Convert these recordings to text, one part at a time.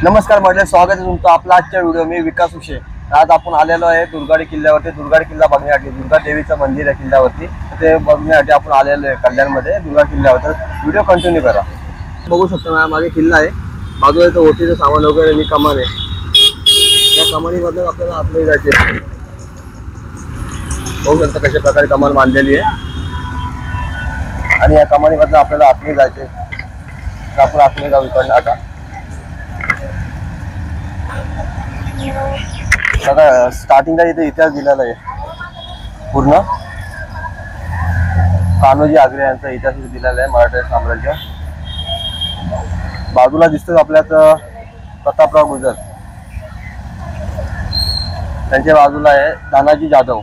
नमस्कार मंडळी, स्वागत आहे तुमचं आपला आजच्या व्हिडिओ. मी विकास उशे. आज आपण आलेलो आहे दुर्गाडी किल्ल्यावरती. दुर्गाडी किल्ला बघण्यासाठी, दुर्गा देवीचं मंदिर आहे किल्ल्यावरती, ते बघण्यासाठी आपण आलेलो आहे कल्याणमध्ये दुर्गा किल्ल्यावर. व्हिडिओ कंटिन्यू करा. बघू शकता मागे किल्ला आहे, बाजूला इथं ओटीचं सामान वगैरे आणि कमान आहे. या कमानीमधून आपल्याला आतमध्ये जायचे. बघू शकता कशा प्रकारे कमान बांधलेली आहे आणि या कमानीमधून आपल्याला आतमध्ये जायचे. आपण आतमध्ये जाऊ इकडनं. आता बघा स्टार्टिंगला इथे इतिहास दिलेला आहे पूर्ण. कान्होजी आंग्रे यांचा इतिहास दिलेला आहे, मराठा साम्राज्य. बाजूला दिसतो आपल्याला प्रतापराव गुजर, त्यांच्या बाजूला आहे तानाजी जाधव.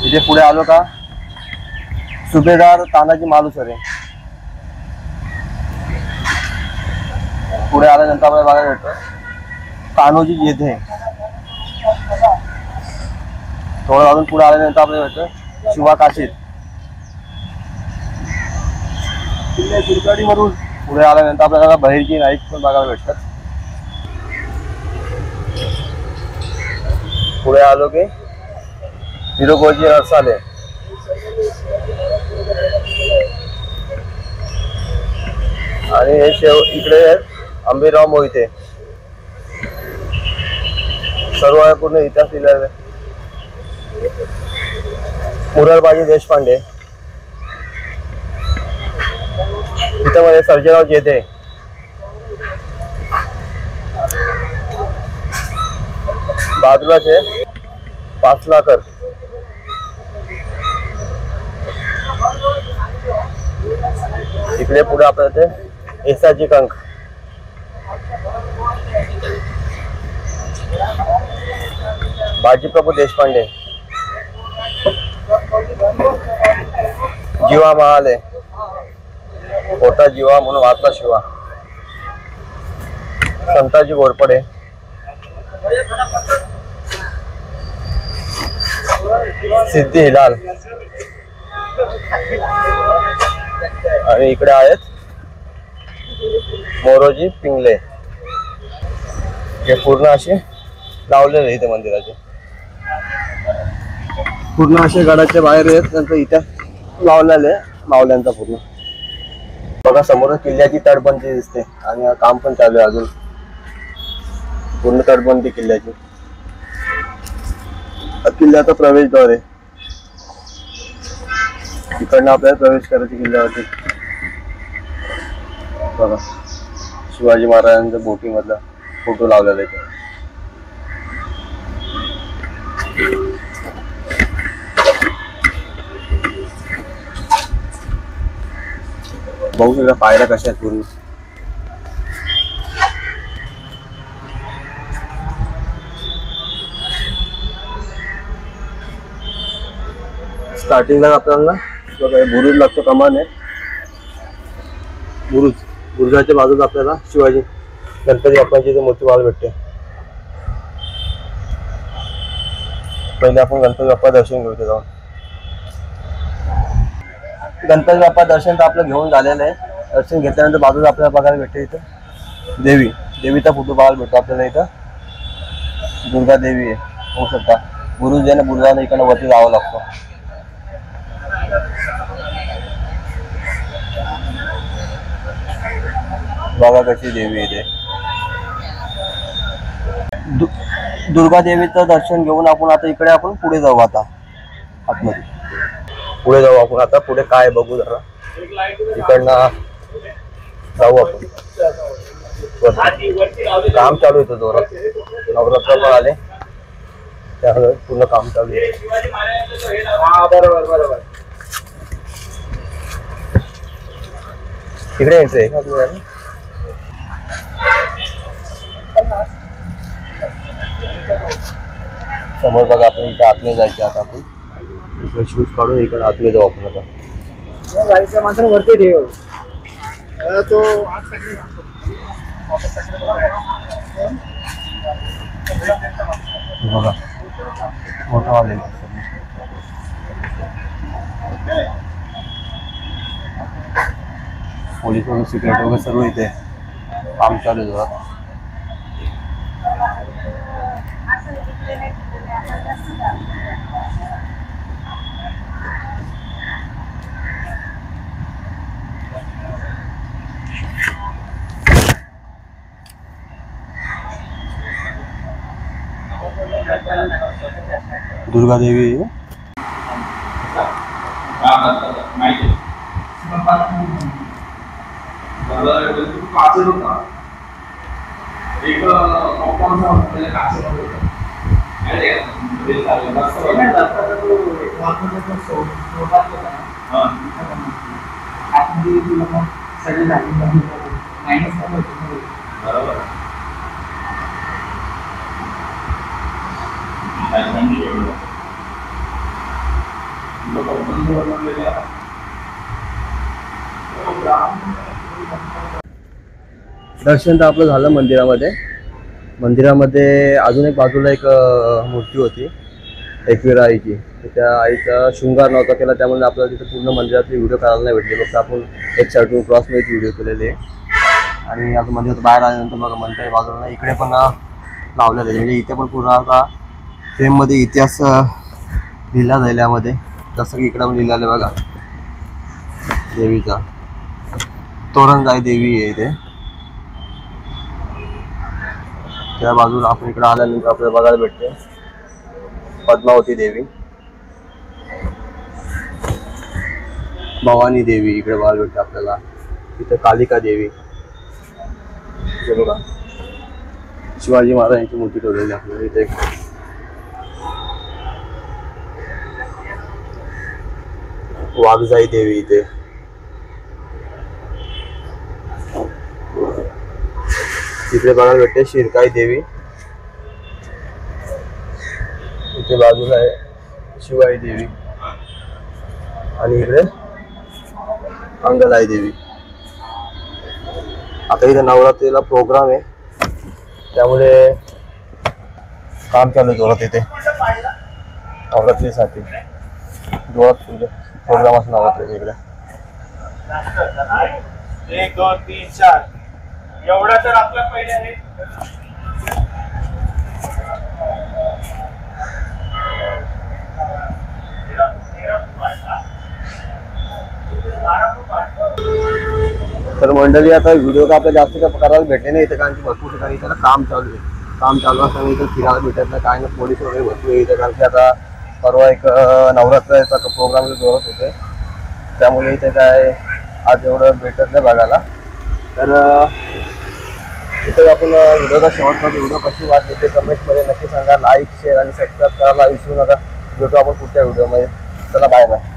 इथे पुढे आलो का सुभेदार तानाजी मालुसरे. पुढे आल्यानंतर आपल्याला बघायला भेटतो कान्होजी जेधे. थोडं अजून पुढे आल्यानंतर आपल्याला भेटतं शिवा काशीद. दुर्गाडीवरून पुढे आल्यानंतर आपल्याला बहिर्जी नाईक पण बघायला भेटतात. पुढे आलो की निरोगोजी नरसाले. आणि हे इकडे अंबिराव मोहिते. सर्व पूर्ण इतिहास लिहिलेला आहे. मुरारबाजी देशपांडे. इथं मध्ये सर्जेराव जेधे. बाजूलाचे पाचलाकर. इकडे पुढे आपल्याला ते एसाजी कंक. बाजीप्रभू देशपांडे. जीवा महाले. होता जीवा म्हणून वाचला शिवा. संताजी घोरपडे. सिद्धी हिलाल. आणि इकडे आहेत मोरोजी पिंगले. हे पूर्ण असे लावलेले इथे मंदिराचे. पूर्ण असे गडाच्या बाहेर आहेत, त्यांचा इतिहास लावलेला आहे मावल्यांचा पूर्ण. बघा समोर किल्ल्याची तटबंदी दिसते आणि काम पण चालू आहे अजून. पूर्ण तटबंदी किल्ल्याची. किल्ल्याचा प्रवेशद्वार आहे. इकडनं आपल्याला प्रवेश करायचे किल्ल्यावरती. बघा शिवाजी महाराजांचा बोटी मधला फोटो लावलेला आहे. बघू शकता पायऱ्या कशा आहेत पूर्ण. स्टार्टिंगला आपल्याला बघा बुरुज लागतो, कमान आहे बुरुज. बुरुजाच्या बाजूला आपल्याला शिवाजी गणपती बाप्पांची मूर्ती पाहायला भेटते. पहिले आपण गणपती बाप्पा दर्शन घेऊ जाऊन. गणपती बाप्पा दर्शन तर आपलं घेऊन झालेलं आहे. दर्शन घेतल्यानंतर बाजूला आपल्याला बघायला भेटते इथं देवीचा फोटो बघायला भेटतो आपल्याला. इथं दुर्गा देवी आहे, होऊ शकता. बुरुज आहे ना, बुरुजाने इकडनं वरती जावं लागतो. बघा कशी देवी आहे. दुर्गा देवीचं दर्शन घेऊन आपण आता इकडे आपण पुढे जाऊ. आता आतमध्ये पुढे जाऊ आपण. आता पुढे काय बघू जरा. इकडनं जाऊ आपण. काम चालू येतं जोरात. नवरात्र पण आले त्यामुळे पूर्ण काम चालू आहे. बरोबर. इकडे यायचं आहे का? समोर बघा आपण इथे आतमध्ये जायचे. आता आपण इकडे शूज काढून इकडे आतमध्ये जाऊ आपण. आता गाडीच्या माणसाला वरती ठेव तो. बघा मोठा वाले. पोलीस वगैरे सिक्युरिटी वगैरे सर्व इथे काम चालू आहे जोरात. दुर्गा देवी दर्शन तर आपलं झालं मंदिरामध्ये. मंदिरामध्ये अजून एक बाजूला एक मूर्ती होती एकविरा आईची. तर त्या आईचा शृंगार नव्हता केला, त्यामुळे आपल्याला तिथे पूर्ण मंदिरातले व्हिडिओ करायला नाही भेटले. फक्त आपण एक साईडून क्रॉसमध्ये व्हिडिओ केलेले. आणि आता मंदिरात बाहेर आल्यानंतर बघा मंदिर बाजूला इकडे पण लावलेलं आहे. म्हणजे इथे पण पूर्ण आता फ्रेममध्ये इतिहास लिहिला जाईल यामध्ये. जसं की इकडे पण लिहिलेलं आहे बघा देवीचा. तोरणगाई देवी आहे इथे. त्या बाजूला आपण इकडे आल्यानंतर आपल्याला बघायला भेटते पद्मावती देवी, भवानी देवी इकडे बघायला भेटते आपल्याला. इथे कालिका देवी बघा, शिवाजी महाराजांची मूर्ती ठेवलेली आपल्याला इथे. वाघजाई देवी इथे. तिकडे बघायला भेटते शिरकाई देवी. इथे बाजूला आहे शिवाई देवी आणि इकडे अंगलाई देवी. आता इथे नवरात्रीला प्रोग्राम आहे, त्यामुळे काम चालू आहे जोरात इथे. नवरात्रीसाठी जोरात प्रोग्राम असं नवरात्री इकडे. 1 2 3 4 एवढा तर आपला पहिले आहे. तर मंडळी आता व्हिडिओ का आपल्याला जास्त करायला भेटले नाही इथे, कारण की भरपूर ठिकाणी त्याला काम चालू आहे. काम चालू असताना इथं फिरायला भेटत नाही काय ना. पोलीस वगैरे भरपूर इथे, कारण की आता परवा एक नवरात्राचा प्रोग्राम जोरात होते, त्यामुळे इथे काय आज एवढं भेटत नाही बघायला. तर इथे आपण व्हिडिओचा शेवटमध्ये व्हिडिओ कशी वाटली ते कमेंटमध्ये नक्की सांगा. लाईक शेअर आणि सबस्क्राईब करायला विसरू नका. भेटू आपण पुढच्या व्हिडिओमध्ये. चला बाय बाय.